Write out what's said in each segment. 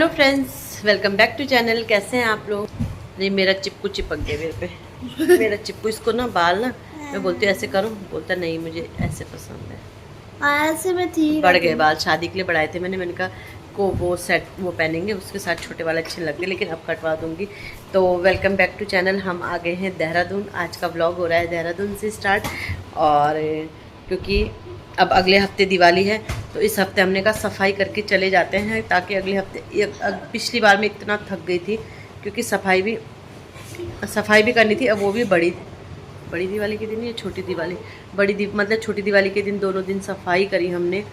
Hello friends, welcome back to channel. कैसे हैं आप लोग? नहीं, मेरा चिपकू चिपक गया मेरे पे। मेरा चिपकू, इसको ना बाल ना मैं बोलती हूँ ऐसे करो, बोलता नहीं मुझे ऐसे पसंद है। ऐसे में ठीक बढ़ गए बाल, शादी के लिए बढ़ाए थे मैंने कहा को वो सेट वो पहनेंगे, उसके साथ छोटे वाले अच्छे लगते, लेकिन अब कटवा दूंगी। तो वेलकम बैक टू चैनल। हम आ गए हैं देहरादून। आज का ब्लॉग हो रहा है देहरादून से स्टार्ट, और क्योंकि अब अगले हफ्ते दिवाली है तो इस हफ्ते हमने कहा सफाई करके चले जाते हैं, ताकि अगले हफ्ते पिछली बार में इतना थक गई थी क्योंकि सफाई भी करनी थी। अब वो भी बड़ी दिवाली के दिन या छोटी दिवाली, मतलब छोटी दिवाली के दिन, दोनों दिन सफाई करी हमने,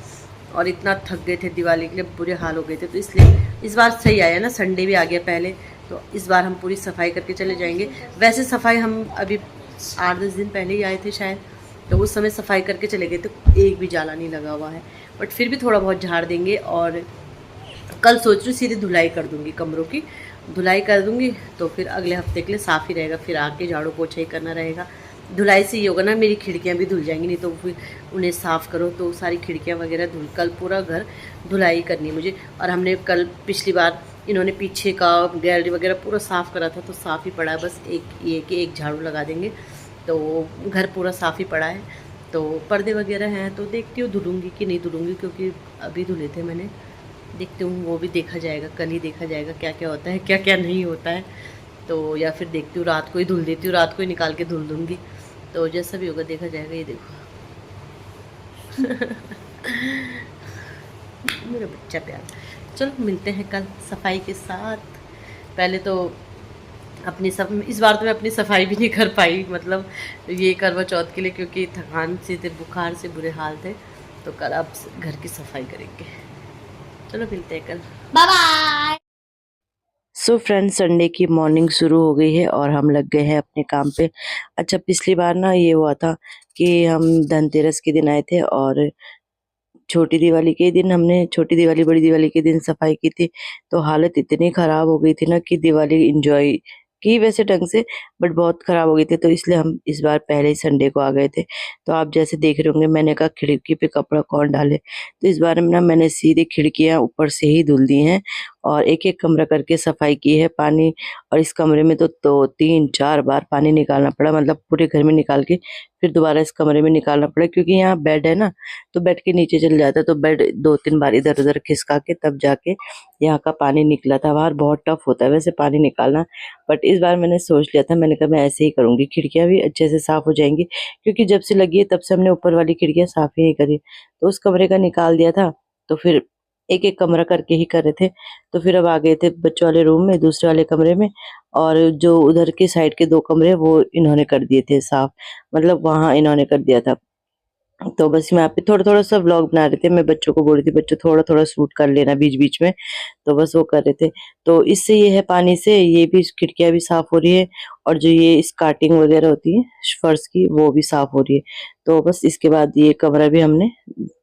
और इतना थक गए थे दिवाली के लिए, बुरे हाल हो गए थे। तो इसलिए इस बार सही आया ना, संडे भी आ गया पहले, तो इस बार हम पूरी सफाई करके चले जाएंगे। वैसे सफाई हम अभी 8-10 दिन पहले ही आए थे शायद, तो उस समय सफाई करके चले गए, तो एक भी जाला नहीं लगा हुआ है, बट फिर भी थोड़ा बहुत झाड़ देंगे। और कल सोच रही हूँ सीधे धुलाई कर दूँगी, कमरों की धुलाई कर दूँगी, तो फिर अगले हफ्ते के लिए साफ़ ही रहेगा, फिर आके झाड़ू पोछा ही करना रहेगा। धुलाई से ये होगा ना, मेरी खिड़कियाँ भी धुल जाएंगी, नहीं तो फिर उन्हें साफ़ करो तो सारी खिड़कियाँ वगैरह धुल, कल पूरा घर धुलाई करनी है मुझे। और हमने कल पिछली बार इन्होंने पीछे का गैलरी वगैरह पूरा साफ़ करा था, तो साफ़ ही पड़ा है, बस एक झाड़ू लगा देंगे तो घर पूरा साफ़ ही पड़ा है। तो पर्दे वगैरह हैं, तो देखती हूँ धुलूँगी कि नहीं धुलूँगी, क्योंकि अभी धुले थे मैंने। देखती हूँ, वो भी देखा जाएगा, कल ही देखा जाएगा क्या क्या होता है क्या क्या नहीं होता है। तो या फिर देखती हूँ रात को ही धुल देती हूँ, रात को ही निकाल के धुल दूँगी, तो जैसा भी होगा देखा जाएगा। ये देखो मेरा बच्चा प्यार। चलो मिलते हैं कल सफाई के साथ। पहले तो अपनी इस बार तो मैं अपनी सफाई भी नहीं कर पाई, मतलब ये करवा चौथ के लिए, क्योंकि थकान से थे, बुखार से बुरे हाल थे। तो कल अब घर की सफाई करेंगे। चलो मिलते हैं कल, bye bye. So friends, Sunday की मॉर्निंग शुरू हो गई है और हम लग गए हैं अपने काम पे। अच्छा, पिछली बार ना ये हुआ था कि हम धनतेरस के दिन आए थे, और छोटी दिवाली के दिन हमने, छोटी दिवाली बड़ी दिवाली के दिन सफाई की थी, तो हालत इतनी खराब हो गई थी ना कि दिवाली एंजॉय की वैसे ढंग से, बट बहुत खराब हो गई थी। तो इसलिए हम इस बार पहले ही संडे को आ गए थे। तो आप जैसे देख रहे होंगे, मैंने कहा खिड़की पे कपड़ा कौन डाले, तो इस बार में ना मैंने सीधे खिड़कियां ऊपर से ही धुल दी हैं, और एक एक कमरा करके सफाई की है। पानी, और इस कमरे में तो 3-4 बार पानी निकालना पड़ा, मतलब पूरे घर में निकाल के फिर दोबारा इस कमरे में निकालना पड़ा, क्योंकि यहाँ बेड है ना, तो बेड के नीचे चल जाता है, तो बेड 2-3 बार इधर उधर खिसका के तब जाके यहाँ का पानी निकला था। बाहर बहुत टफ होता है वैसे पानी निकालना, बट इस बार मैंने सोच लिया था, मैंने कहा मैं ऐसे ही करूँगी, खिड़कियाँ भी अच्छे से साफ़ हो जाएंगी, क्योंकि जब से लगी है तब से हमने ऊपर वाली खिड़कियाँ साफ़ ही नहीं करी। तो उस कमरे का निकाल दिया था, तो फिर एक एक कमरा करके ही कर रहे थे। तो फिर अब आ गए थे बच्चों वाले रूम में, दूसरे वाले कमरे में, और जो उधर के साइड के 2 कमरे वो इन्होंने कर दिए थे साफ़, मतलब वहाँ इन्होंने कर दिया था। तो बस मैं यहाँ पे थोड़ा-थोड़ा सा व्लॉग बना रहे थे। मैं बच्चों को बोल रही थी, बच्चों थोड़ा-थोड़ा शूट कर लेना बीच-बीच में, तो बस वो कर रहे थे। तो इससे ये है, पानी से ये भी खिड़कियाँ भी साफ़ हो रही है, और जो ये स्कार्टिंग वगैरह होती है फर्श की, वो भी साफ़ हो रही है। तो बस इसके बाद ये कमरा भी हमने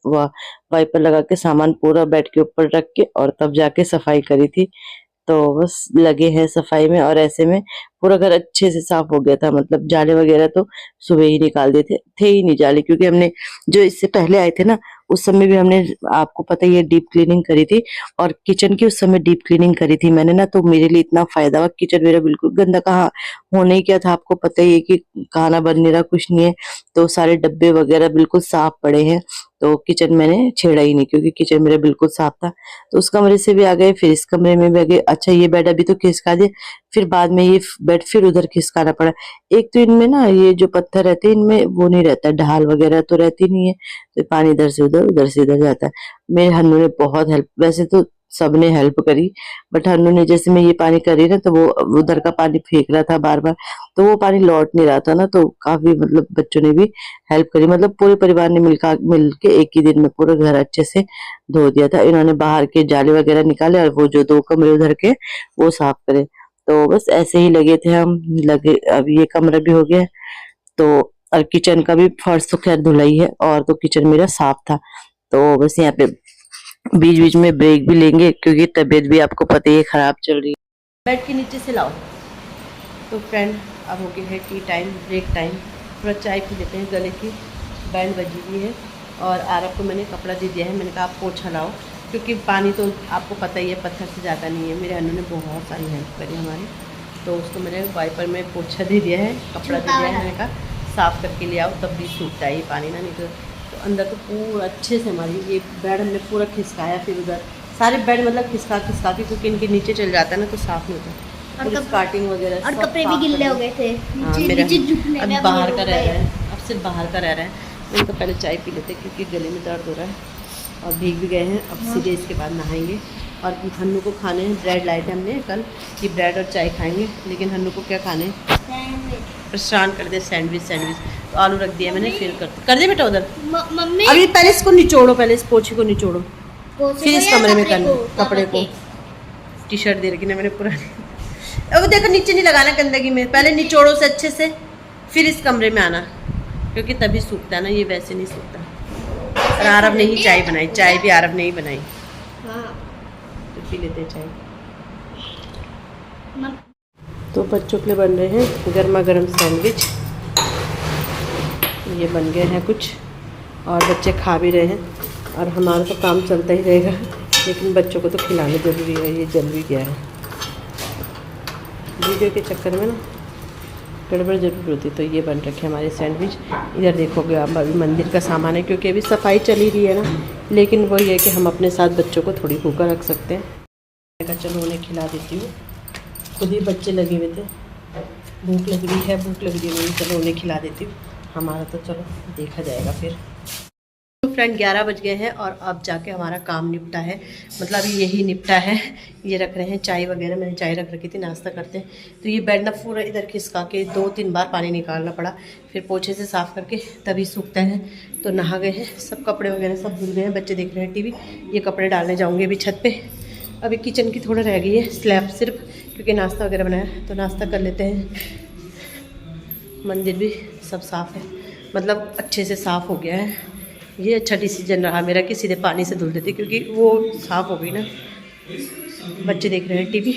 वा वाइपर लगा के सामान पूरा बेड के ऊपर रख के और तब जाके सफाई करी थी। तो बस लगे हैं सफाई में, और ऐसे में पूरा घर अच्छे से साफ हो गया था, मतलब जाले वगैरह तो सुबह ही निकाल दिए थे ही नहीं जाले, क्योंकि हमने जो इससे पहले आए थे ना, उस समय भी हमने, आपको पता ही है, डीप क्लीनिंग करी थी, और किचन की उस समय डीप क्लीनिंग करी थी मैंने ना, तो मेरे लिए इतना फायदा हुआ। किचन मेरा बिल्कुल गंदा कहाँ होने ही क्या था, आपको पता ही है कि खाना बन नहीं रहा, कुछ नहीं है, तो सारे डब्बे वगैरह बिल्कुल साफ पड़े हैं। तो किचन मैंने छेड़ा ही नहीं, क्योंकि किचन मेरा बिल्कुल साफ था। तो उस कमरे से भी आ गए, फिर इस कमरे में भी आ गए। अच्छा, ये बेड अभी तो खिसका दिए, फिर बाद में ये बेड फिर उधर खिसकाना पड़ा। एक तो इनमें ना ये जो पत्थर रहते हैं, इनमें वो नहीं रहता, ढाल वगैरह तो रहती नहीं है, तो पानी इधर से उधर, उधर से इधर जाता है। मेरे हन्नू ने बहुत हेल्प, वैसे तो सबने हेल्प करी, बट हन्नू ने, जैसे मैं ये पानी कर रही ना, तो वो उधर का पानी फेंक रहा था बार बार, तो वो पानी लौट नहीं रहा था ना, तो काफी, मतलब बच्चों ने भी हेल्प करी, मतलब पूरे परिवार ने मिल के एक ही दिन में पूरा घर अच्छे से धो दिया था। इन्होंने बाहर के जाले वगैरह निकाले, और वो जो 2 कमरे उधर के वो साफ करे। तो बस ऐसे ही लगे थे हम, लगे। अब ये कमरा भी हो गया, तो और किचन का भी फर्श तो खैर धुलाई है, और तो किचन मेरा साफ था। तो बस यहाँ पे बीच बीच में ब्रेक भी लेंगे, क्योंकि तबीयत भी आपको पता ही है खराब चल रही है। बेड के नीचे से लाओ। तो फ्रेंड, अब हो गया है टी टाइम, ब्रेक टाइम, थोड़ा चाय पी लेते हैं। गले की बैंड बजी हुई है, और आरब को मैंने कपड़ा दे दिया है, मैंने कहा आप पोछा लाओ, क्योंकि पानी तो आपको पता ही है पत्थर से ज़्यादा नहीं है। मेरे अनु ने बहुत सारी हेल्प करी हमारी, तो उसको मैंने वाइपर में पोछा दे दिया है, कपड़ा दे दिया है, मैंने कहा साफ़ करके ले आओ तब भी सूखता है ये पानी ना, नहीं तो अंदर तो पूरा अच्छे से हमारी ये बेड हमने पूरा खिसकाया, फिर उधर सारे बेड मतलब खिसका के, क्योंकि इनके नीचे चल जाता है ना तो साफ़ नहीं होता, और स्कार्टिंग वगैरह और कपड़े भी गिल्ले हो गए थे। हाँ मेरा अब बाहर का रह रहा है, अब सिर्फ बाहर का रह रहा है। मैंने तो पहले चाय पी लेते क्योंकि गले में दर्द हो रहा है और भीग भी गए हैं। अब सीधे इसके बाद नहाएंगे और हन्नू को खाने हैं ब्रेड लाए थे हमने कल कि ब्रेड और चाय खाएंगे, लेकिन हन्नू को क्या खाने हैं, परेशान कर दे सैंडविच। तो आलू रख दिया मैंने, फिर कर दे बेटा उधर। मम्मी अभी पहले इसको निचोड़ो, पहले इस पोछे को निचोड़ो, फिर इस कमरे में करना कपड़े को। टी शर्ट दे रखी ना मैंने पुरानी। अब देखो नीचे नहीं लगाना गंदगी में, पहले निचोड़ो से अच्छे से, फिर इस कमरे में आना, क्योंकि तभी सूखता है ना, ये वैसे नहीं सूखता। और आरब ने ही चाय बनाई, चाय भी आरब ने ही बनाई। हाँ। तो पी लेते हैं चाय। तो बच्चों के लिए बन रहे हैं गर्मा गर्म सैंडविच, ये बन गए हैं कुछ और बच्चे खा भी रहे हैं, और हमारा तो काम चलता ही रहेगा, लेकिन बच्चों को तो खिलाना ज़रूरी है। ये जल भी गया है, वीडियो के चक्कर में ना गड़बड़ ज़रूर होती। तो ये बन रखे हमारे सैंडविच। इधर देखोगे आप अभी मंदिर का सामान है, क्योंकि अभी सफाई चली रही है ना, लेकिन वही है कि हम अपने साथ बच्चों को थोड़ी भूखा रख सकते हैं। मैं कहा चलो उन्हें खिला देती हूँ, खुद ही बच्चे लगे हुए थे, भूख लग रही है, चलो उन्हें खिला देती हूँ। हमारा तो चलो देखा जाएगा फिर। तो फ्रेंड 11 बज गए हैं और अब जाके हमारा काम निपटा है, मतलब यही निपटा है। ये रख रहे हैं चाय वगैरह, मैंने चाय रख रखी थी, नाश्ता करते हैं। तो ये बेड ना पूरा इधर खिसका के 2-3 बार पानी निकालना पड़ा, फिर पोछे से साफ़ करके तभी सूखता है। तो नहा गए हैं, सब कपड़े वगैरह सब धुल गए हैं, बच्चे देख रहे हैं टीवी। ये कपड़े डालने जाऊँगी अभी छत पर। अभी किचन की थोड़ा रह गई है स्लैब सिर्फ, क्योंकि नाश्ता वगैरह बनाया, तो नाश्ता कर लेते हैं। मंदिर भी सब साफ़ है, मतलब अच्छे से साफ़ हो गया है। ये अच्छा डिसीजन रहा मेरा कि सीधे पानी से धुल देती, क्योंकि वो साफ़ हो गई ना। बच्चे देख रहे हैं टीवी।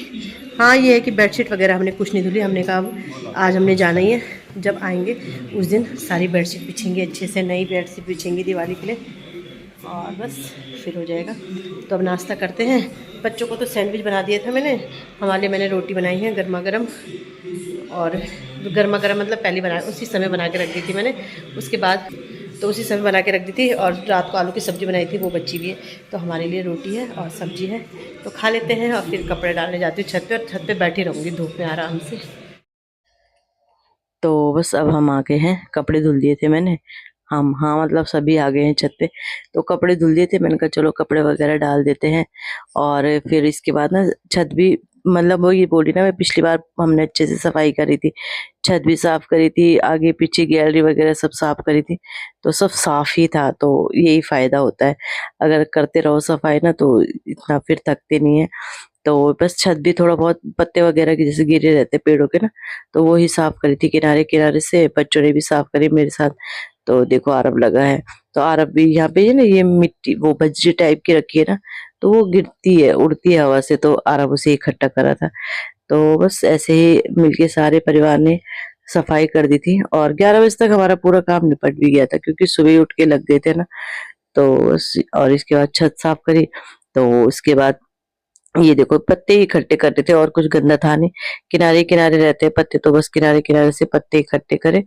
हाँ ये है कि बेडशीट वगैरह हमने कुछ नहीं धुली, हमने कहा आज हमने जाना ही है, जब आएंगे उस दिन सारी बेडशीट बिछेंगे, अच्छे से नई बेडशीट बिछेंगी दिवाली के लिए, और बस फिर हो जाएगा। तो अब नाश्ता करते हैं। बच्चों को तो सैंडविच बना दिया था मैंने, हमारे लिए मैंने रोटी बनाई है गर्मा गर्म, और गर्मा गर्म मतलब पहले बना उसी समय बना के रख दी थी मैंने, उसके बाद तो उसी समय बना के रख दी थी, और रात को आलू की सब्ज़ी बनाई थी वो बची हुई है। तो हमारे लिए रोटी है और सब्ज़ी है, तो खा लेते हैं और फिर कपड़े डालने जाती हूँ छत पे, और छत पे बैठी रहूँगी धूप में आराम से। तो बस अब हम आ गए हैं, कपड़े धुल दिए थे मैंने, हम हाँ मतलब सभी आ गए हैं छत पे। तो कपड़े धुल दिए थे, मैंने कहा चलो कपड़े वगैरह डाल देते हैं, और फिर इसके बाद ना छत भी, मतलब वो ये बोली ना मैं पिछली बार हमने अच्छे से सफाई करी थी, छत भी साफ करी थी, आगे पीछे गैलरी वगैरह सब साफ करी थी, तो सब साफ ही था। तो यही फायदा होता है, अगर करते रहो सफाई ना तो इतना फिर थकते नहीं है। तो बस छत भी थोड़ा बहुत पत्ते वगैरह के जैसे गिरे रहते पेड़ों के ना, तो वो ही साफ करी थी किनारे किनारे से, बच्चों ने भी साफ करी मेरे साथ। तो देखो आरब लगा है, तो आरब भी यहाँ पे है ना, ये मिट्टी वो बजरी टाइप की रखी है ना, तो वो गिरती है उड़ती है हवा से, तो आरब उसे इकट्ठा करा था। तो बस ऐसे ही मिलके सारे परिवार ने सफाई कर दी थी, और 11 बजे तक हमारा पूरा काम निपट भी गया था, क्योंकि सुबह ही उठ के लग गए थे ना। तो और इसके बाद छत साफ करी, तो उसके बाद ये देखो पत्ते इकट्ठे करते थे, और कुछ गंदा था नहीं, किनारे किनारे रहते हैं पत्ते, तो बस किनारे किनारे से पत्ते इकट्ठे करे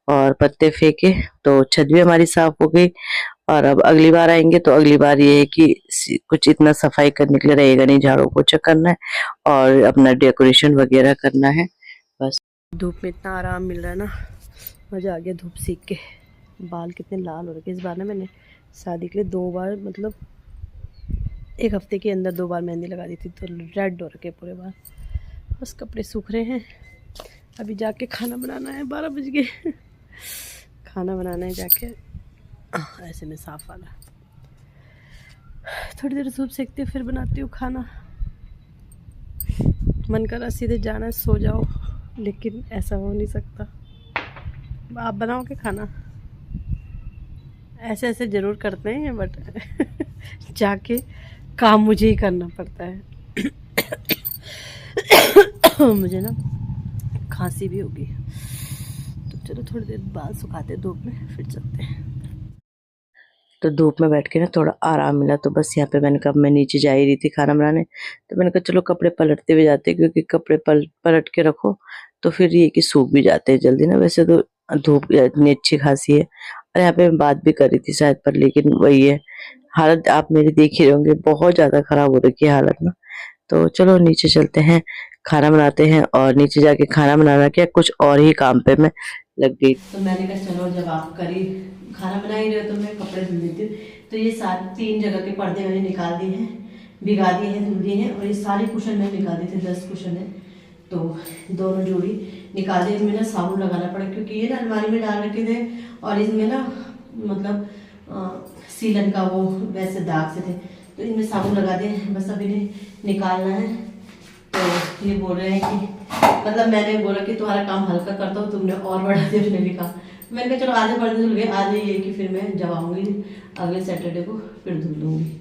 और पत्ते फेंके, तो छत भी हमारी साफ हो गई। और अब अगली बार आएंगे तो अगली बार ये है कि कुछ इतना सफाई करने के लिए रहेगा नहीं, झाड़ू पोछा करना है और अपना डेकोरेशन वगैरह करना है बस। धूप में इतना आराम मिल रहा है ना, मज़ा आ गया धूप सेक के। बाल कितने लाल हो रखे इस बार ना, मैंने शादी के लिए 2 बार, मतलब एक हफ्ते के अंदर 2 बार मेहंदी लगा दी थी, तो रेड हो रखे पूरे बाल। बस कपड़े सूख रहे हैं, अभी जाके खाना बनाना है, 12 बज गए। खाना बनाना है जाके, ऐसे में साफ वाला। थोड़ी देर धूप सेकती हूँ फिर बनाती हूँ खाना। मन करा सीधे जाना सो जाओ, लेकिन ऐसा हो नहीं सकता। आप बनाओगे खाना? ऐसे ऐसे ज़रूर करते हैं बट जाके काम मुझे ही करना पड़ता है। मुझे ना खांसी भी होगी, तो चलो थोड़ी देर बाल सुखाते धूप में फिर चलते हैं। तो धूप में बैठ के ना थोड़ा आराम मिला। तो बस यहाँ पे मैंने कहा, मैं नीचे जा ही रही थी खाना बनाने, तो मैंने कहा चलो कपड़े पलटते हुए जाते हैं, क्योंकि कपड़े पलट के रखो तो फिर ये कि सूख भी जाते हैं जल्दी ना। वैसे तो धूप इतनी अच्छी खासी है, और यहाँ पे मैं बात भी कर रही थी शायद, पर लेकिन वही है, हालत आप मेरी देख ही रहे होंगे, बहुत ज्यादा खराब हो रखी है हालत ना। तो चलो नीचे चलते हैं, खाना बनाते हैं। और नीचे जाके खाना बनाना क्या, कुछ और ही काम पे मैं लग गई। तो मैंने कहा चलो जब आप खाना बना ही रहे हो तो मैं कपड़े धुल देती हूँ। तो ये 3 जगह के पर्दे मैंने निकाल दिए हैं, भिगा दिए हैं, धुल दिए हैं। और ये सारे कुशन मैंने निकाल दिए थे, 10 कुशन है, तो दोनों जोड़ी निकाल दिए। इनमें ना साबुन लगाना पड़ा, क्योंकि ये ना अलमारी में डाल रखे थे और इसमें ना मतलब सीलन का वो वैसे दाग से थे, तो इनमें साबुन लगा दिए। बस अब इन्हें निकालना है। तो ये बोल रहे हैं कि मतलब मैंने बोला कि तुम्हारा काम हल्का करता हूँ, तुमने और बढ़ा दिया। उसने भी कहा, मैंने कहा चलो आधे पर्दे धुल गए, आधे ये कि फिर मैं जब आऊँगी अगले सैटरडे को फिर धुल दूँगी।